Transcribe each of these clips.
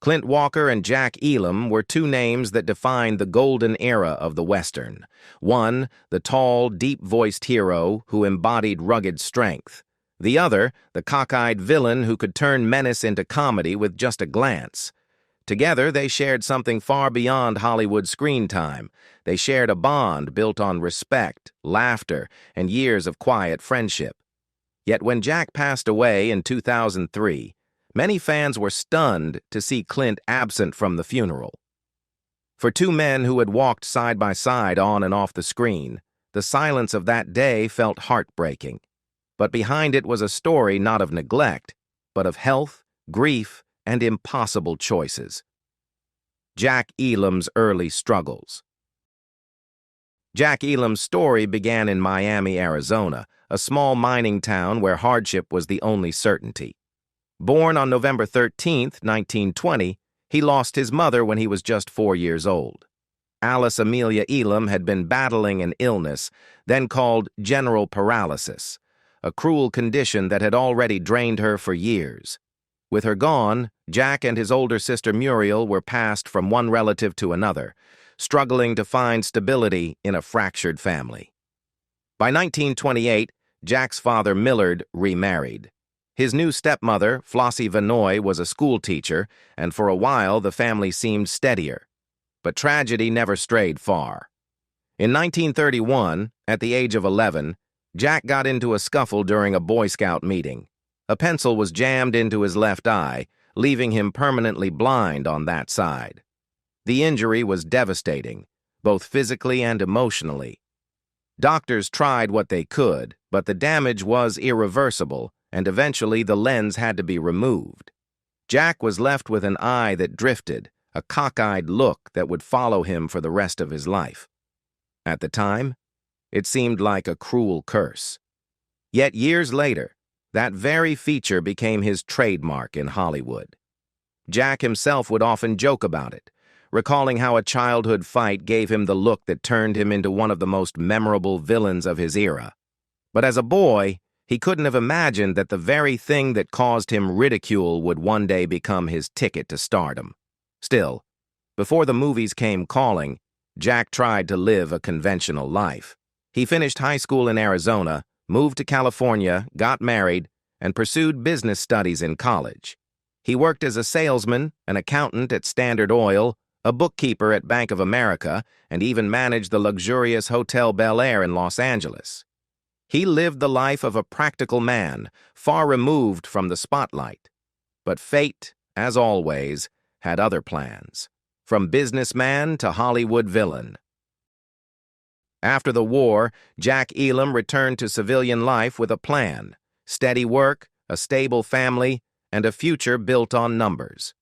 Clint Walker and Jack Elam were two names that defined the golden era of the Western. One, the tall, deep-voiced hero who embodied rugged strength. The other, the cockeyed villain who could turn menace into comedy with just a glance. Together, they shared something far beyond Hollywood screen time. They shared a bond built on respect, laughter, and years of quiet friendship. Yet when Jack passed away in 2003, many fans were stunned to see Clint absent from the funeral. For two men who had walked side by side on and off the screen, the silence of that day felt heartbreaking. But behind it was a story not of neglect, but of health, grief, and impossible choices. Jack Elam's early struggles. Jack Elam's story began in Miami, Arizona, a small mining town where hardship was the only certainty. Born on November 13, 1920, he lost his mother when he was just 4 years old. Alice Amelia Elam had been battling an illness, then called general paralysis, a cruel condition that had already drained her for years. With her gone, Jack and his older sister Muriel were passed from one relative to another, struggling to find stability in a fractured family. By 1928, Jack's father Millard remarried. His new stepmother, Flossie Vanoy, was a schoolteacher, and for a while the family seemed steadier. But tragedy never strayed far. In 1931, at the age of 11, Jack got into a scuffle during a Boy Scout meeting. A pencil was jammed into his left eye, leaving him permanently blind on that side. The injury was devastating, both physically and emotionally. Doctors tried what they could, but the damage was irreversible, and eventually the lens had to be removed. Jack was left with an eye that drifted, a cockeyed look that would follow him for the rest of his life. At the time, it seemed like a cruel curse. Yet years later, that very feature became his trademark in Hollywood. Jack himself would often joke about it, recalling how a childhood fight gave him the look that turned him into one of the most memorable villains of his era. But as a boy, he couldn't have imagined that the very thing that caused him ridicule would one day become his ticket to stardom. Still, before the movies came calling, Jack tried to live a conventional life. He finished high school in Arizona, moved to California, got married, and pursued business studies in college. He worked as a salesman, an accountant at Standard Oil, a bookkeeper at Bank of America, and even managed the luxurious Hotel Bel Air in Los Angeles. He lived the life of a practical man, far removed from the spotlight. But fate, as always, had other plans, from businessman to Hollywood villain. After the war, Jack Elam returned to civilian life with a plan, steady work, a stable family, and a future built on numbers.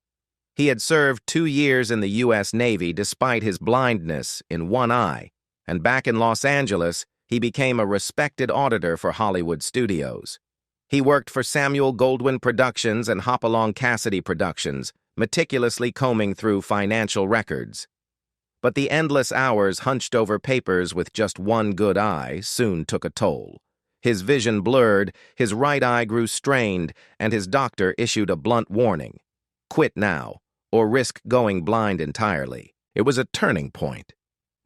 He had served 2 years in the U.S. Navy despite his blindness in one eye, and back in Los Angeles, he became a respected auditor for Hollywood studios. He worked for Samuel Goldwyn Productions and Hopalong Cassidy Productions, meticulously combing through financial records. But the endless hours hunched over papers with just one good eye soon took a toll. His vision blurred, his right eye grew strained, and his doctor issued a blunt warning. Quit now, or risk going blind entirely. It was a turning point.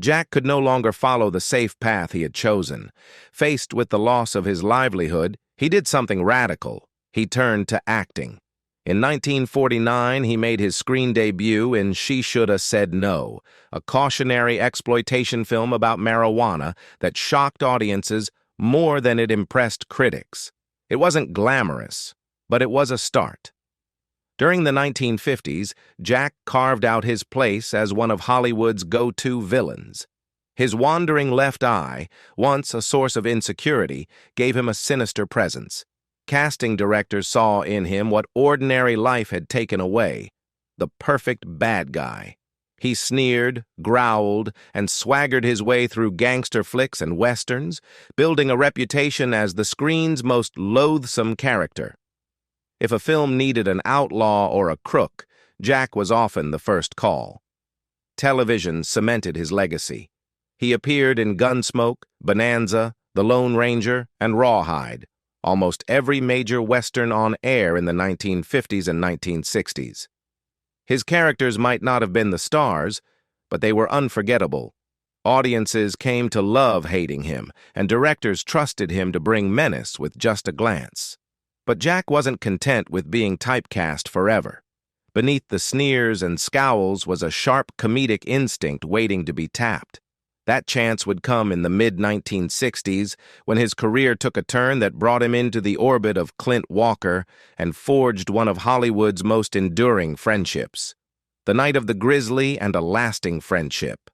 Jack could no longer follow the safe path he had chosen. Faced with the loss of his livelihood, he did something radical. He turned to acting. In 1949, he made his screen debut in She Shoulda Said No, a cautionary exploitation film about marijuana that shocked audiences more than it impressed critics. It wasn't glamorous, but it was a start. During the 1950s, Jack carved out his place as one of Hollywood's go-to villains. His wandering left eye, once a source of insecurity, gave him a sinister presence. Casting directors saw in him what ordinary life had taken away, the perfect bad guy. He sneered, growled, and swaggered his way through gangster flicks and westerns, building a reputation as the screen's most loathsome character. If a film needed an outlaw or a crook, Jack was often the first call. Television cemented his legacy. He appeared in Gunsmoke, Bonanza, The Lone Ranger, and Rawhide, almost every major Western on air in the 1950s and 1960s. His characters might not have been the stars, but they were unforgettable. Audiences came to love hating him, and directors trusted him to bring menace with just a glance. But Jack wasn't content with being typecast forever. Beneath the sneers and scowls was a sharp comedic instinct waiting to be tapped. That chance would come in the mid-1960s when his career took a turn that brought him into the orbit of Clint Walker and forged one of Hollywood's most enduring friendships. The Night of the Grizzly and a lasting friendship.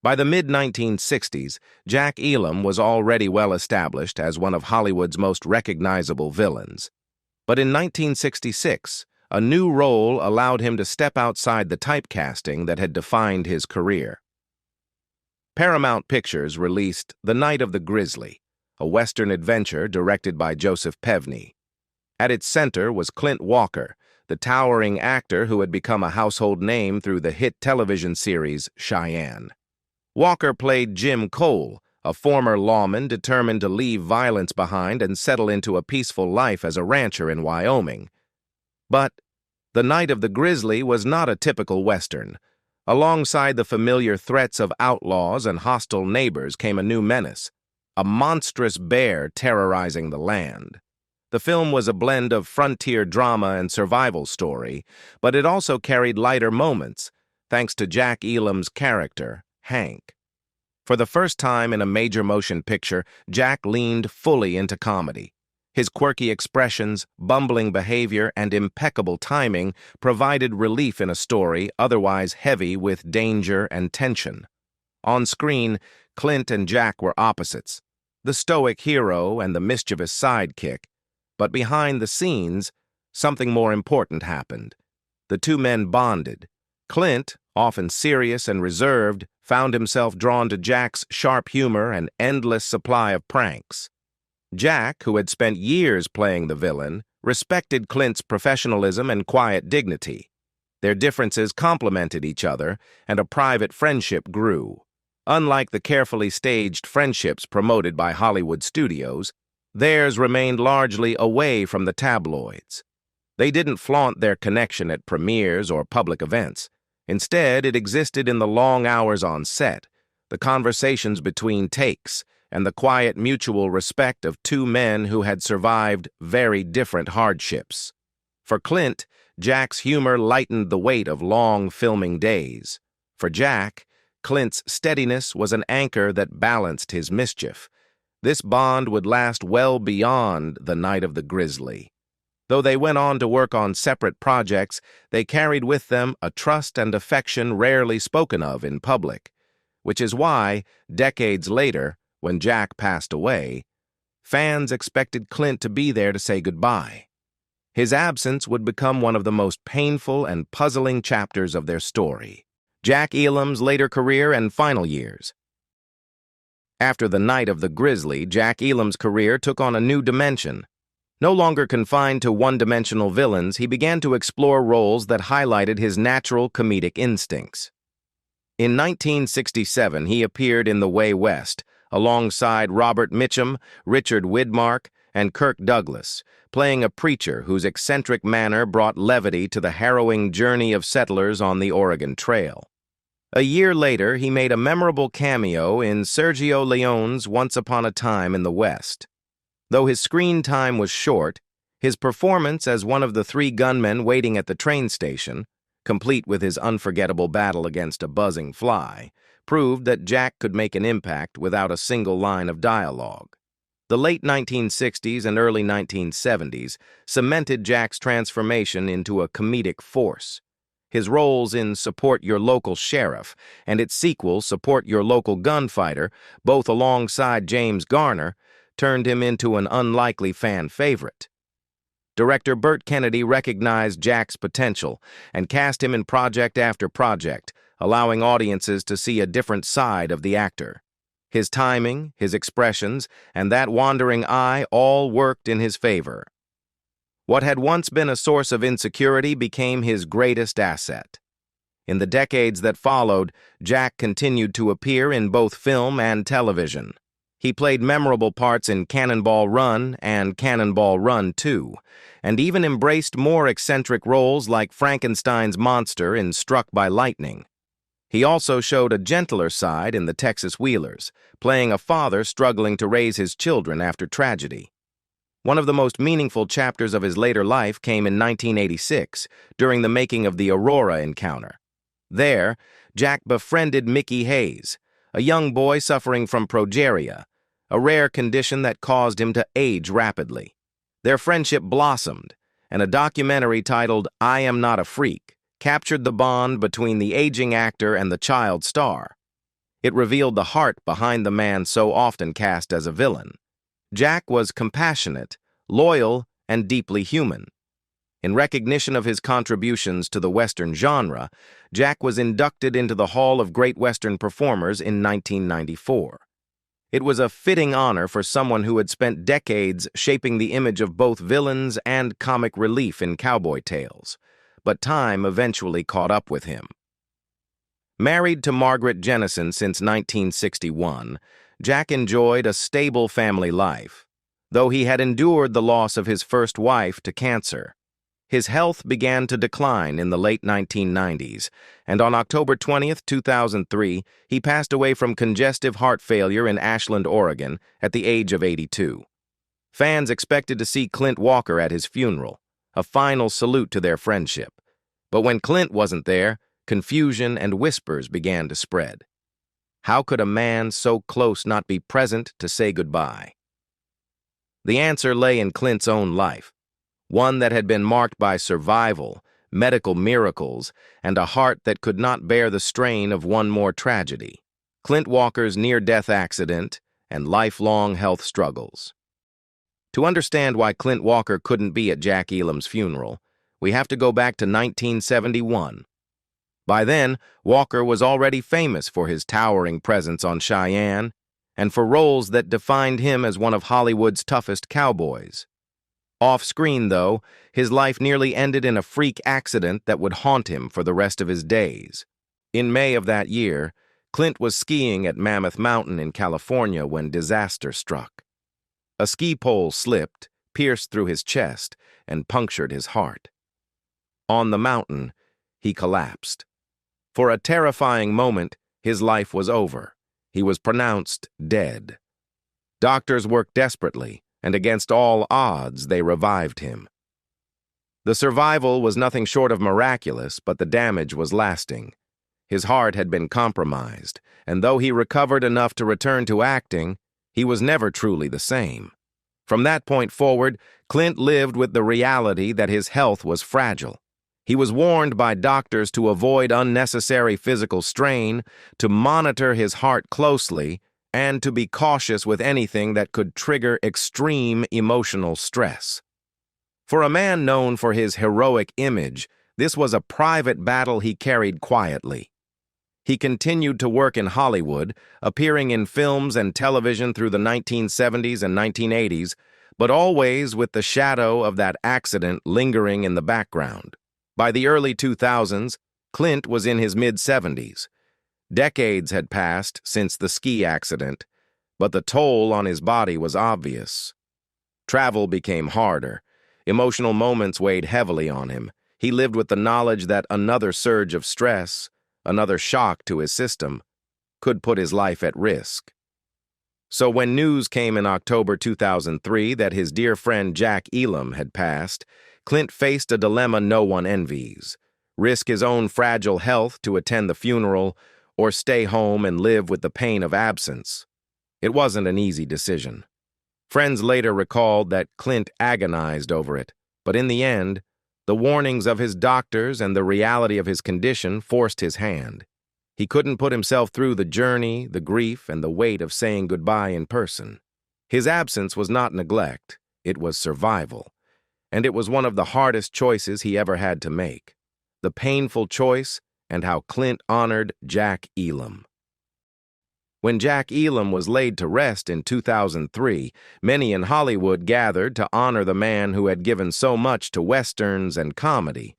By the mid-1960s, Jack Elam was already well established as one of Hollywood's most recognizable villains. But in 1966, a new role allowed him to step outside the typecasting that had defined his career. Paramount Pictures released The Night of the Grizzly, a Western adventure directed by Joseph Pevney. At its center was Clint Walker, the towering actor who had become a household name through the hit television series Cheyenne. Walker played Jim Cole, a former lawman determined to leave violence behind and settle into a peaceful life as a rancher in Wyoming. But The Night of the Grizzly was not a typical Western. Alongside the familiar threats of outlaws and hostile neighbors came a new menace, a monstrous bear terrorizing the land. The film was a blend of frontier drama and survival story, but it also carried lighter moments, thanks to Jack Elam's character, Hank. For the first time in a major motion picture, Jack leaned fully into comedy. His quirky expressions, bumbling behavior, and impeccable timing provided relief in a story otherwise heavy with danger and tension. On screen, Clint and Jack were opposites, the stoic hero and the mischievous sidekick. But behind the scenes, something more important happened. The two men bonded. Clint, often serious and reserved, found himself drawn to Jack's sharp humor and endless supply of pranks. Jack, who had spent years playing the villain, respected Clint's professionalism and quiet dignity. Their differences complemented each other, and a private friendship grew. Unlike the carefully staged friendships promoted by Hollywood studios, theirs remained largely away from the tabloids. They didn't flaunt their connection at premieres or public events. Instead, it existed in the long hours on set, the conversations between takes, and the quiet mutual respect of two men who had survived very different hardships. For Clint, Jack's humor lightened the weight of long filming days. For Jack, Clint's steadiness was an anchor that balanced his mischief. This bond would last well beyond The Night of the Grizzly. Though they went on to work on separate projects, they carried with them a trust and affection rarely spoken of in public, which is why, decades later, when Jack passed away, fans expected Clint to be there to say goodbye. His absence would become one of the most painful and puzzling chapters of their story. Jack Elam's later career and final years. After The Night of the Grizzly, Jack Elam's career took on a new dimension. No longer confined to one-dimensional villains, he began to explore roles that highlighted his natural comedic instincts. In 1967, he appeared in The Way West, alongside Robert Mitchum, Richard Widmark, and Kirk Douglas, playing a preacher whose eccentric manner brought levity to the harrowing journey of settlers on the Oregon Trail. A year later, he made a memorable cameo in Sergio Leone's Once Upon a Time in the West. Though his screen time was short, his performance as one of the three gunmen waiting at the train station, complete with his unforgettable battle against a buzzing fly, proved that Jack could make an impact without a single line of dialogue. The late 1960s and early 1970s cemented Jack's transformation into a comedic force. His roles in Support Your Local Sheriff and its sequel, Support Your Local Gunfighter, both alongside James Garner, turned him into an unlikely fan favorite. Director Burt Kennedy recognized Jack's potential and cast him in project after project, allowing audiences to see a different side of the actor. His timing, his expressions, and that wandering eye all worked in his favor. What had once been a source of insecurity became his greatest asset. In the decades that followed, Jack continued to appear in both film and television. He played memorable parts in Cannonball Run and Cannonball Run 2, and even embraced more eccentric roles like Frankenstein's monster in Struck by Lightning. He also showed a gentler side in The Texas Wheelers, playing a father struggling to raise his children after tragedy. One of the most meaningful chapters of his later life came in 1986, during the making of the Aurora encounter. There, Jack befriended Mickey Hayes, a young boy suffering from progeria, a rare condition that caused him to age rapidly. Their friendship blossomed, and a documentary titled "I Am Not a Freak" captured the bond between the aging actor and the child star. It revealed the heart behind the man so often cast as a villain. Jack was compassionate, loyal, and deeply human. In recognition of his contributions to the Western genre, Jack was inducted into the Hall of Great Western Performers in 1994. It was a fitting honor for someone who had spent decades shaping the image of both villains and comic relief in cowboy tales, but time eventually caught up with him. Married to Margaret Jennison since 1961, Jack enjoyed a stable family life, though he had endured the loss of his first wife to cancer. His health began to decline in the late 1990s, and on October 20, 2003, he passed away from congestive heart failure in Ashland, Oregon, at the age of 82. Fans expected to see Clint Walker at his funeral, a final salute to their friendship. But when Clint wasn't there, confusion and whispers began to spread. How could a man so close not be present to say goodbye? The answer lay in Clint's own life, one that had been marked by survival, medical miracles, and a heart that could not bear the strain of one more tragedy: Clint Walker's near-death accident and lifelong health struggles. To understand why Clint Walker couldn't be at Jack Elam's funeral, we have to go back to 1971. By then, Walker was already famous for his towering presence on Cheyenne and for roles that defined him as one of Hollywood's toughest cowboys. Off-screen, though, his life nearly ended in a freak accident that would haunt him for the rest of his days. In May of that year, Clint was skiing at Mammoth Mountain in California when disaster struck. A ski pole slipped, pierced through his chest, and punctured his heart. On the mountain, he collapsed. For a terrifying moment, his life was over. He was pronounced dead. Doctors worked desperately, and against all odds, they revived him. The survival was nothing short of miraculous, but the damage was lasting. His heart had been compromised, and though he recovered enough to return to acting, he was never truly the same. From that point forward, Clint lived with the reality that his health was fragile. He was warned by doctors to avoid unnecessary physical strain, to monitor his heart closely, and to be cautious with anything that could trigger extreme emotional stress. For a man known for his heroic image, this was a private battle he carried quietly. He continued to work in Hollywood, appearing in films and television through the 1970s and 1980s, but always with the shadow of that accident lingering in the background. By the early 2000s, Clint was in his mid-70s. Decades had passed since the ski accident, but the toll on his body was obvious. Travel became harder. Emotional moments weighed heavily on him. He lived with the knowledge that another surge of stress, another shock to his system, could put his life at risk. So when news came in October 2003 that his dear friend Jack Elam had passed, Clint faced a dilemma no one envies: risk his own fragile health to attend the funeral, or stay home and live with the pain of absence. It wasn't an easy decision. Friends later recalled that Clint agonized over it, but in the end, the warnings of his doctors and the reality of his condition forced his hand. He couldn't put himself through the journey, the grief, and the weight of saying goodbye in person. His absence was not neglect, it was survival. And it was one of the hardest choices he ever had to make. The painful choice, and how Clint honored Jack Elam. When Jack Elam was laid to rest in 2003, many in Hollywood gathered to honor the man who had given so much to westerns and comedy.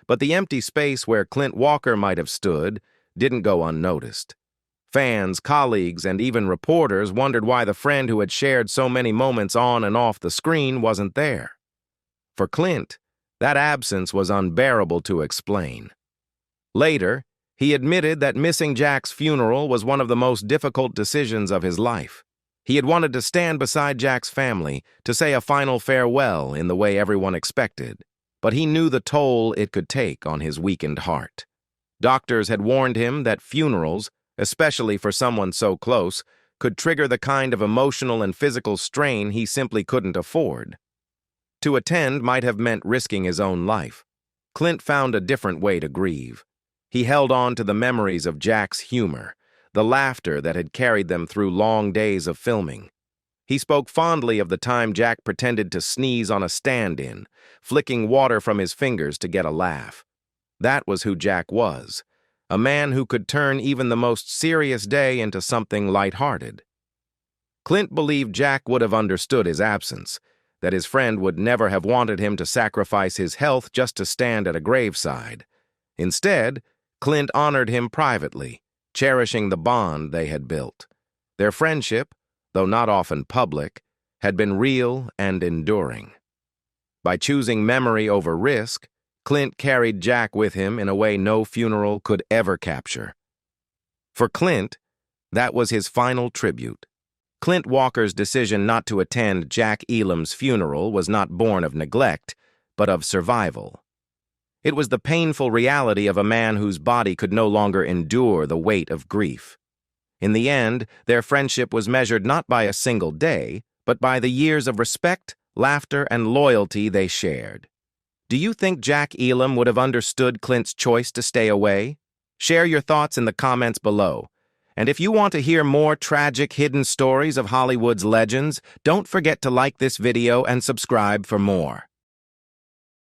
But the empty space where Clint Walker might have stood didn't go unnoticed. Fans, colleagues, and even reporters wondered why the friend who had shared so many moments on and off the screen wasn't there. For Clint, that absence was unbearable to explain. Later, he admitted that missing Jack's funeral was one of the most difficult decisions of his life. He had wanted to stand beside Jack's family, to say a final farewell in the way everyone expected, but he knew the toll it could take on his weakened heart. Doctors had warned him that funerals, especially for someone so close, could trigger the kind of emotional and physical strain he simply couldn't afford. To attend might have meant risking his own life. Clint found a different way to grieve. He held on to the memories of Jack's humor, the laughter that had carried them through long days of filming. He spoke fondly of the time Jack pretended to sneeze on a stand-in, flicking water from his fingers to get a laugh. That was who Jack was, a man who could turn even the most serious day into something lighthearted. Clint believed Jack would have understood his absence, that his friend would never have wanted him to sacrifice his health just to stand at a graveside. Instead, Clint honored him privately, cherishing the bond they had built. Their friendship, though not often public, had been real and enduring. By choosing memory over risk, Clint carried Jack with him in a way no funeral could ever capture. For Clint, that was his final tribute. Clint Walker's decision not to attend Jack Elam's funeral was not born of neglect, but of survival. It was the painful reality of a man whose body could no longer endure the weight of grief. In the end, their friendship was measured not by a single day, but by the years of respect, laughter, and loyalty they shared. Do you think Jack Elam would have understood Clint's choice to stay away? Share your thoughts in the comments below. And if you want to hear more tragic hidden stories of Hollywood's legends, don't forget to like this video and subscribe for more.